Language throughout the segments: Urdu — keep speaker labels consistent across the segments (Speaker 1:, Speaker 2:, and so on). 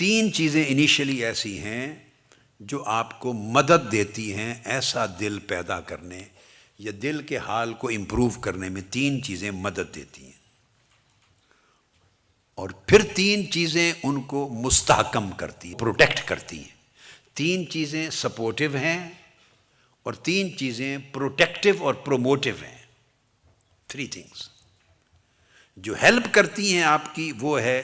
Speaker 1: 3 چیزیں انیشلی ایسی ہیں جو آپ کو مدد دیتی ہیں ایسا دل پیدا کرنے یا دل کے حال کو امپروو کرنے میں 3 چیزیں مدد دیتی ہیں، اور پھر 3 چیزیں ان کو مستحکم کرتی ہیں، پروٹیکٹ کرتی ہیں۔ 3 چیزیں سپورٹیو ہیں اور 3 چیزیں پروٹیکٹیو اور پروموٹیو ہیں۔ 3 تھنگس جو ہیلپ کرتی ہیں آپ کی، وہ ہے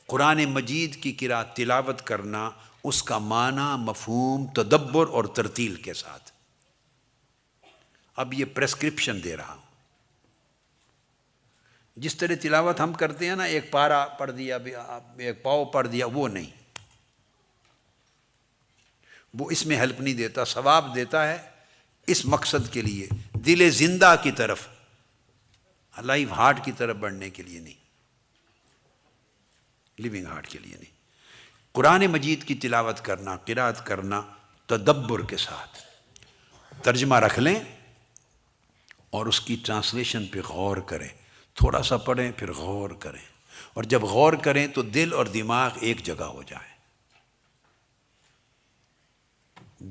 Speaker 1: قرآن مجید کی قرأت تلاوت کرنا، اس کا معنی، مفہوم، تدبر اور ترتیل کے ساتھ۔ اب یہ پریسکرپشن دے رہا ہوں۔ جس طرح تلاوت ہم کرتے ہیں نا، ایک پارہ پڑھ دیا، ایک پاؤ پڑھ دیا، وہ نہیں، وہ اس میں ہیلپ نہیں دیتا۔ ثواب دیتا ہے اس مقصد کے لیے، دل زندہ کی طرف، لائیو ہارٹ کی طرف بڑھنے کے لیے نہیں، لیونگ ہارٹ کے لیے نہیں۔ قرآن مجید کی تلاوت کرنا، قرأت کرنا تدبر کے ساتھ، ترجمہ رکھ لیں اور اس کی ٹرانسلیشن پہ غور کریں، تھوڑا سا پڑھیں پھر غور کریں، اور جب غور کریں تو دل اور دماغ ایک جگہ ہو جائیں،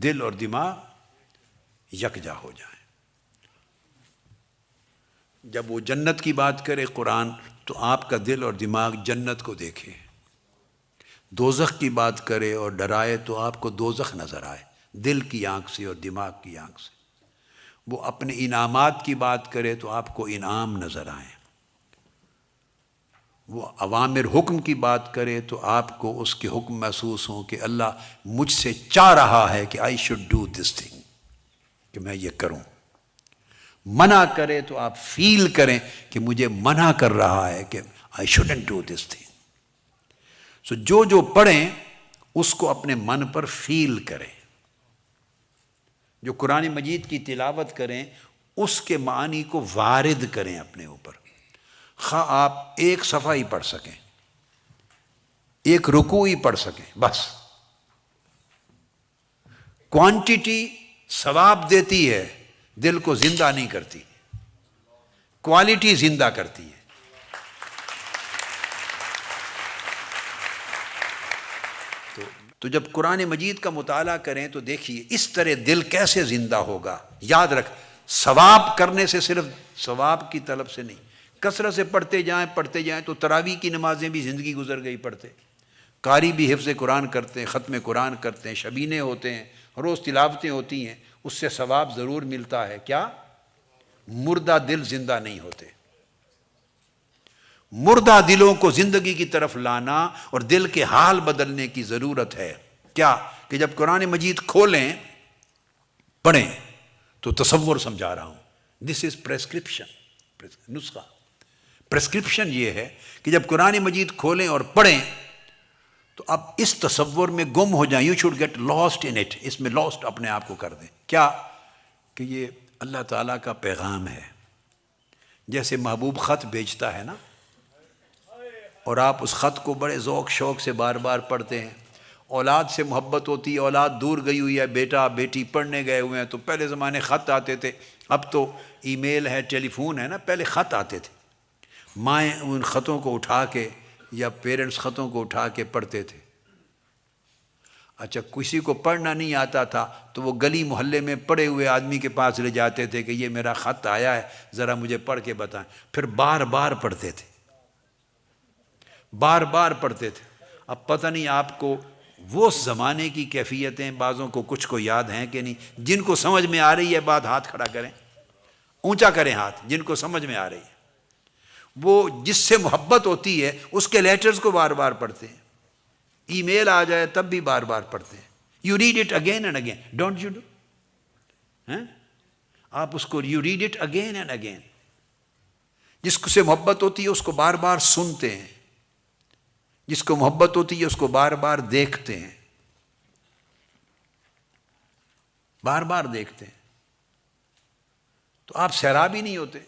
Speaker 1: دل اور دماغ یکجا ہو جائیں۔ جب وہ جنت کی بات کرے قرآن تو آپ کا دل اور دماغ جنت کو دیکھے، دوزخ کی بات کرے اور ڈرائے تو آپ کو دوزخ نظر آئے، دل کی آنکھ سے اور دماغ کی آنکھ سے۔ وہ اپنے انعامات کی بات کرے تو آپ کو انعام نظر آئیں، وہ اوامر حکم کی بات کرے تو آپ کو اس کے حکم محسوس ہوں کہ اللہ مجھ سے چاہ رہا ہے کہ I should do this thing، کہ میں یہ کروں۔ منع کرے تو آپ فیل کریں کہ مجھے منع کر رہا ہے کہ I shouldn't do this thing۔ سو جو پڑھیں اس کو اپنے من پر فیل کریں، جو قرآن مجید کی تلاوت کریں اس کے معنی کو وارد کریں اپنے اوپر، خواہ آپ ایک صفحہ ہی پڑھ سکیں، ایک رکوع ہی پڑھ سکیں، بس۔ کوانٹیٹی ثواب دیتی ہے، دل کو زندہ نہیں کرتی، کوالٹی زندہ کرتی ہے۔ تو جب قرآن مجید کا مطالعہ کریں تو دیکھیے اس طرح دل کیسے زندہ ہوگا۔ یاد رکھ، ثواب کرنے سے، صرف ثواب کی طلب سے نہیں، کثرت سے پڑھتے جائیں تو تراویح کی نمازیں بھی زندگی گزر گئی پڑھتے، قاری بھی حفظ قرآن کرتے ہیں، ختم قرآن کرتے ہیں، شبینے ہوتے ہیں، روز تلاوتیں ہوتی ہیں، اس سے ثواب ضرور ملتا ہے۔ کیا؟ مردہ دل زندہ نہیں ہوتے۔ مردہ دلوں کو زندگی کی طرف لانا اور دل کے حال بدلنے کی ضرورت ہے۔ کیا؟ کہ جب قرآن مجید کھولیں، پڑھیں تو تصور سمجھا رہا ہوں، دس از پریسکرپشن، نسخہ۔ پریسکرپشن یہ ہے کہ جب قرآن مجید کھولیں اور پڑھیں تو اب اس تصور میں گم ہو جائیں، you should get lost in it, اس میں لاسٹ اپنے آپ کو کر دیں۔ کیا؟ کہ یہ اللہ تعالیٰ کا پیغام ہے۔ جیسے محبوب خط بھیجتا ہے نا، اور آپ اس خط کو بڑے ذوق شوق سے بار بار پڑھتے ہیں، اولاد سے محبت ہوتی ہے، اولاد دور گئی ہوئی ہے، بیٹا بیٹی پڑھنے گئے ہوئے ہیں، تو پہلے زمانے خط آتے تھے، اب تو ای میل ہے، ٹیلی فون ہے نا، پہلے خط آتے تھے، مائیں ان خطوں کو اٹھا کے یا پیرنٹس خطوں کو اٹھا کے پڑھتے تھے۔ اچھا، کسی کو پڑھنا نہیں آتا تھا تو وہ گلی محلے میں پڑھے ہوئے آدمی کے پاس لے جاتے تھے کہ یہ میرا خط آیا ہے، ذرا مجھے پڑھ کے بتائیں، پھر بار بار پڑھتے تھے، بار بار پڑھتے تھے۔ اب پتہ نہیں آپ کو وہ زمانے کی کیفیتیں بعضوں کو کچھ کو یاد ہیں کہ نہیں؟ جن کو سمجھ میں آ رہی ہے بات ہاتھ کھڑا کریں، اونچا کریں ہاتھ، جن کو سمجھ میں آ رہی ہے۔ وہ جس سے محبت ہوتی ہے اس کے لیٹرز کو بار بار پڑھتے ہیں، ای میل آ جائے تب بھی بار بار پڑھتے ہیں۔ You read it again and again, don't you do? آپ اس کو you read it again and again. جس سے محبت ہوتی ہے اس کو بار بار سنتے ہیں، جس کو محبت ہوتی ہے اس کو بار بار دیکھتے ہیں، بار بار دیکھتے ہیں، تو آپ سیرابی نہیں ہوتے۔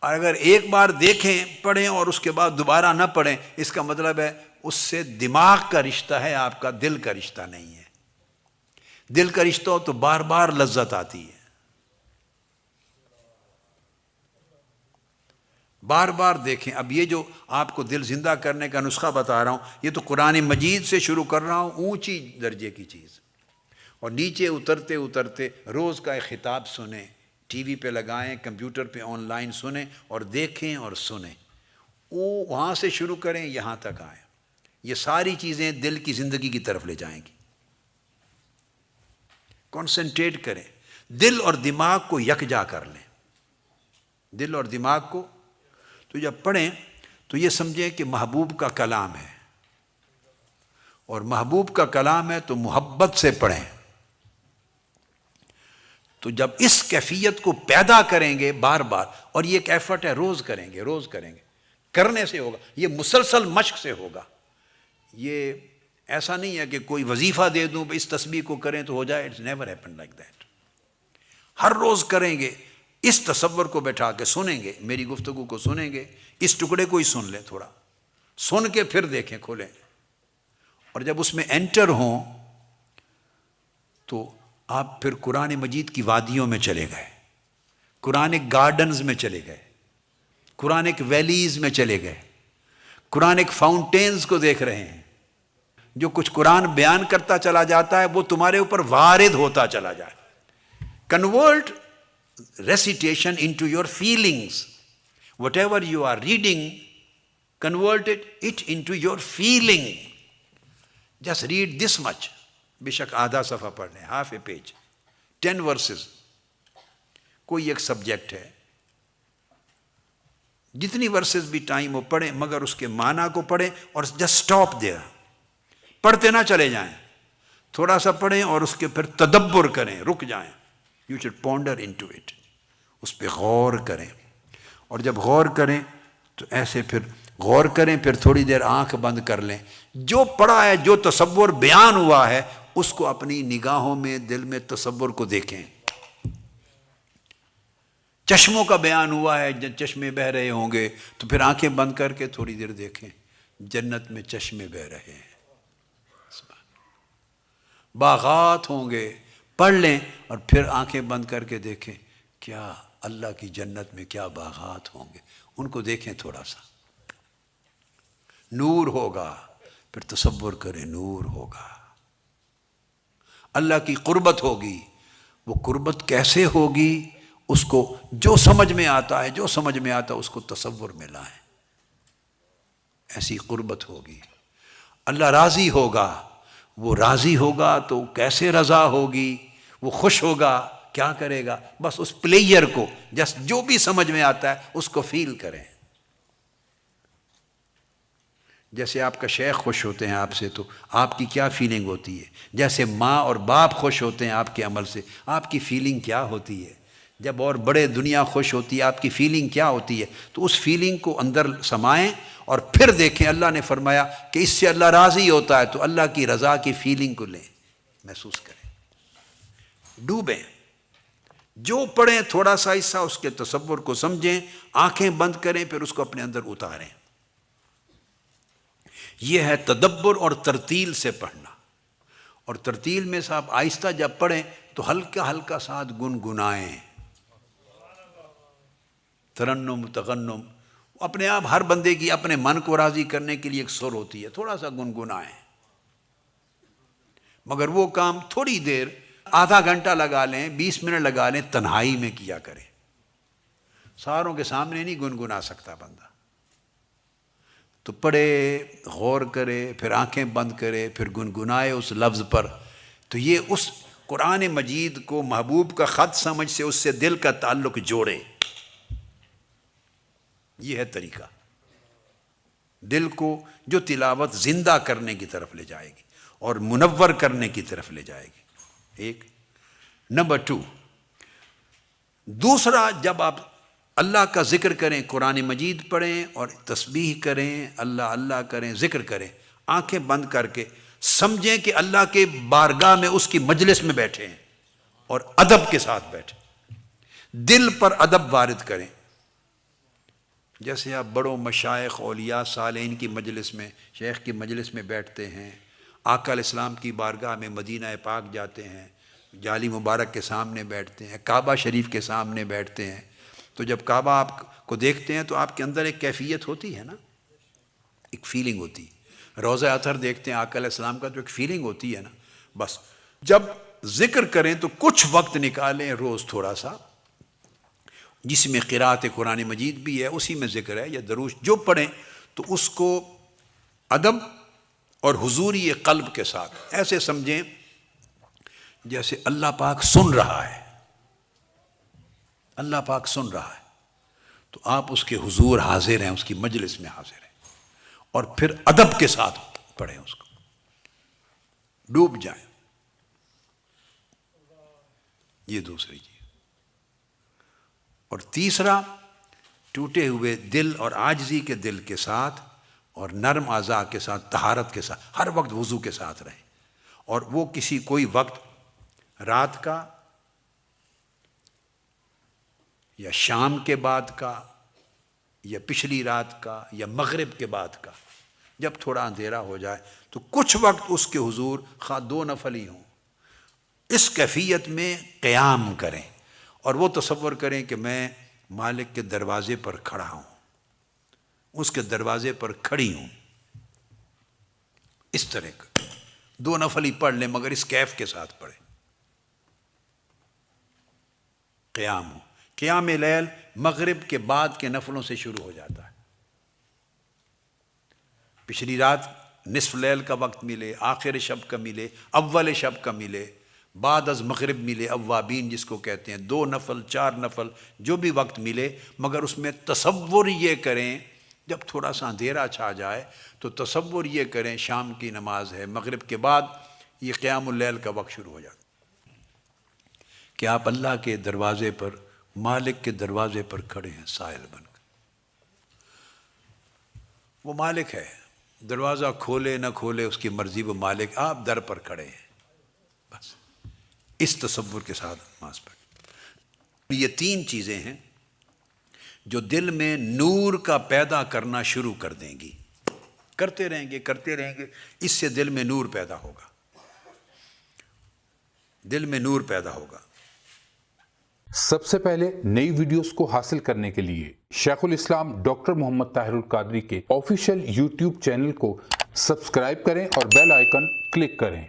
Speaker 1: اور اگر ایک بار دیکھیں، پڑھیں اور اس کے بعد دوبارہ نہ پڑھیں، اس کا مطلب ہے اس سے دماغ کا رشتہ ہے، آپ کا دل کا رشتہ نہیں ہے۔ دل کا رشتہ ہو تو بار بار لذت آتی ہے، بار بار دیکھیں. اب یہ جو آپ کو دل زندہ کرنے کا نسخہ بتا رہا ہوں، یہ تو قرآن مجید سے شروع کر رہا ہوں، اونچی درجے کی چیز. اور نیچے اترتے اترتے روز کا ایک خطاب سنیں، ٹی وی پہ لگائیں، کمپیوٹر پہ آن لائن سنیں اور دیکھیں اور سنیں. وہاں سے شروع کریں، یہاں تک آئیں. یہ ساری چیزیں دل کی زندگی کی طرف لے جائیں گی. کنسنٹریٹ کریں، دل اور دماغ کو یکجا کر لیں. دل اور دماغ کو تو جب پڑھیں تو یہ سمجھیں کہ محبوب کا کلام ہے، اور محبوب کا کلام ہے تو محبت سے پڑھیں. تو جب اس کیفیت کو پیدا کریں گے بار بار، اور یہ ایک ایفرٹ ہے، روز کریں گے، روز کریں گے، کرنے سے ہوگا، یہ مسلسل مشق سے ہوگا. یہ ایسا نہیں ہے کہ کوئی وظیفہ دے دوں اس تسبیح کو کریں تو ہو جائے. It's never happen like that. ہر روز کریں گے، اس تصور کو بیٹھا کے سنیں گے، میری گفتگو کو سنیں گے، اس ٹکڑے کو ہی سن لیں، تھوڑا سن کے پھر دیکھیں، کھولیں. اور جب اس میں انٹر ہوں تو آپ پھر قرآن مجید کی وادیوں میں چلے گئے، قرآن گارڈنز میں چلے گئے، قرآن ویلیز میں چلے گئے، قرآن فاؤنٹینز کو دیکھ رہے ہیں. جو کچھ قرآن بیان کرتا چلا جاتا ہے وہ تمہارے اوپر وارد ہوتا چلا جائے. Convert recitation into your feelings. Whatever you are reading, convert it into your feeling. Just read this much. بے شک آدھا صفحہ پڑھ لیں، half a page, 10 verses. کوئی ایک سبجیکٹ ہے، جتنی ورسز بھی ٹائم ہو پڑھیں، مگر اس کے معنی کو پڑھیں اور just stop there. پڑھتے نہ چلے جائیں، تھوڑا سا پڑھیں اور اس کے پھر تدبر کریں، رک جائیں. You should ponder into it. اس پہ غور کریں. اور جب غور کریں تو ایسے پھر غور کریں، پھر تھوڑی دیر آنکھ بند کر لیں. جو پڑھا ہے، جو تصور بیان ہوا ہے، اس کو اپنی نگاہوں میں، دل میں تصور کو دیکھیں. چشموں کا بیان ہوا ہے، جب چشمے بہہ رہے ہوں گے تو پھر آنکھیں بند کر کے تھوڑی دیر دیکھیں، جنت میں چشمے بہہ رہے ہیں. باغات ہوں گے، پڑھ لیں اور پھر آنکھیں بند کر کے دیکھیں کیا اللہ کی جنت میں کیا باغات ہوں گے، ان کو دیکھیں. تھوڑا سا نور ہوگا، پھر تصور کریں نور ہوگا. اللہ کی قربت ہوگی. وہ قربت کیسے ہوگی؟ اس کو جو سمجھ میں آتا ہے، جو سمجھ میں آتا ہے اس کو تصور میں لائیں. ایسی قربت ہوگی. اللہ راضی ہوگا. وہ راضی ہوگا تو کیسے رضا ہوگی؟ وہ خوش ہوگا، کیا کرے گا؟ بس اس پلیئر کو جس جو بھی سمجھ میں آتا ہے اس کو فیل کریں. جیسے آپ کا شیخ خوش ہوتے ہیں آپ سے تو آپ کی کیا فیلنگ ہوتی ہے؟ جیسے ماں اور باپ خوش ہوتے ہیں آپ کے عمل سے، آپ کی فیلنگ کیا ہوتی ہے؟ جب اور بڑے دنیا خوش ہوتی ہے، آپ کی فیلنگ کیا ہوتی ہے؟ تو اس فیلنگ کو اندر سمائیں اور پھر دیکھیں. اللہ نے فرمایا کہ اس سے اللہ راضی ہوتا ہے، تو اللہ کی رضا کی فیلنگ کو لیں، محسوس کریں، ڈوبیں. جو پڑھیں تھوڑا سا حصہ اس کے تصور کو سمجھیں، آنکھیں بند کریں، پھر اس کو اپنے اندر اتاریں. یہ ہے تدبر اور ترتیل سے پڑھنا. اور ترتیل میں صاحب آہستہ جب پڑھیں تو ہلکا ہلکا ساتھ گنگنائیں. ترنم تغنم اپنے آپ ہر بندے کی اپنے من کو راضی کرنے کے لیے ایک سر ہوتی ہے، تھوڑا سا گنگنائیں. مگر وہ کام تھوڑی دیر، آدھا گھنٹہ لگا لیں، 20 منٹ لگا لیں، تنہائی میں کیا کریں. ساروں کے سامنے نہیں گنگنا سکتا بندہ. تو پڑھے، غور کرے، پھر آنکھیں بند کرے، پھر گنگنائے اس لفظ پر. تو یہ اس قرآن مجید کو محبوب کا خط سمجھ سے اس سے دل کا تعلق جوڑے. یہ ہے طریقہ، دل کو جو تلاوت زندہ کرنے کی طرف لے جائے گی اور منور کرنے کی طرف لے جائے گی. ایک نمبر 2، دوسرا، جب آپ اللہ کا ذکر کریں، قرآن مجید پڑھیں اور تسبیح کریں، اللہ اللہ کریں، ذکر کریں، آنکھیں بند کر کے سمجھیں کہ اللہ کے بارگاہ میں، اس کی مجلس میں بیٹھے ہیں اور ادب کے ساتھ بیٹھے. دل پر ادب وارد کریں. جیسے آپ بڑوں مشائخ، اولیاء، صالحین کی مجلس میں، شیخ کی مجلس میں بیٹھتے ہیں، آقا علیہ السلام کی بارگاہ میں مدینہ پاک جاتے ہیں، جالی مبارک کے سامنے بیٹھتے ہیں، کعبہ شریف کے سامنے بیٹھتے ہیں، تو جب کعبہ آپ کو دیکھتے ہیں تو آپ کے اندر ایک کیفیت ہوتی ہے نا، ایک فیلنگ ہوتی ہے۔ روضہ اطہر دیکھتے ہیں آقا علیہ السلام کا، جو ایک فیلنگ ہوتی ہے نا، بس جب ذکر کریں تو کچھ وقت نکالیں روز تھوڑا سا، جس میں قرأت قرآن مجید بھی ہے، اسی میں ذکر ہے، یا دروش جو پڑھیں تو اس کو ادب اور حضوری قلب کے ساتھ ایسے سمجھیں جیسے اللہ پاک سن رہا ہے، اللہ پاک سن رہا ہے، تو آپ اس کے حضور حاضر ہیں، اس کی مجلس میں حاضر ہیں، اور پھر ادب کے ساتھ پڑھیں، اس کو ڈوب جائیں۔ یہ دوسری چیز۔ اور تیسرا، ٹوٹے ہوئے دل اور عاجزی کے دل کے ساتھ اور نرم اعضاء کے ساتھ، طہارت کے ساتھ ہر وقت وضو کے ساتھ رہیں، اور وہ کوئی وقت رات کا یا شام کے بعد کا یا پچھلی رات کا یا مغرب کے بعد کا، جب تھوڑا اندھیرا ہو جائے تو کچھ وقت اس کے حضور، خواہ 2 نفل ہی ہوں، اس کیفیت میں قیام کریں، اور وہ تصور کریں کہ میں مالک کے دروازے پر کھڑا ہوں، اس کے دروازے پر کھڑی ہوں، اس طرح کا 2 نفل ہی پڑھ لیں مگر اس کیف کے ساتھ پڑھیں۔ قیام ہو، قیام لیل مغرب کے بعد کے نفلوں سے شروع ہو جاتا ہے۔ پچھلی رات نصف لیل کا وقت ملے، آخر شب کا ملے، اول شب کا ملے، بعد از مغرب ملے، اوابین جس کو کہتے ہیں، 2 نفل 4 نفل جو بھی وقت ملے، مگر اس میں تصور یہ کریں، جب تھوڑا سا اندھیرا چھا جائے تو تصور یہ کریں شام کی نماز ہے، مغرب کے بعد یہ قیام اللیل کا وقت شروع ہو جاتا کہ آپ اللہ کے دروازے پر، مالک کے دروازے پر کھڑے ہیں سائل بن کر۔ وہ مالک ہے، دروازہ کھولے نہ کھولے اس کی مرضی، وہ مالک، آپ در پر کھڑے ہیں، بس اس تصور کے ساتھ نماز پڑھیں۔ یہ 3 چیزیں ہیں جو دل میں نور کا پیدا کرنا شروع کر دیں گی، کرتے رہیں گے، اس سے دل میں نور پیدا ہوگا، دل میں نور پیدا ہوگا۔
Speaker 2: سب سے پہلے نئی ویڈیوز کو حاصل کرنے کے لیے شیخ الاسلام ڈاکٹر محمد طاہر القادری کے آفیشیل یوٹیوب چینل کو سبسکرائب کریں اور بیل آئیکن کلک کریں۔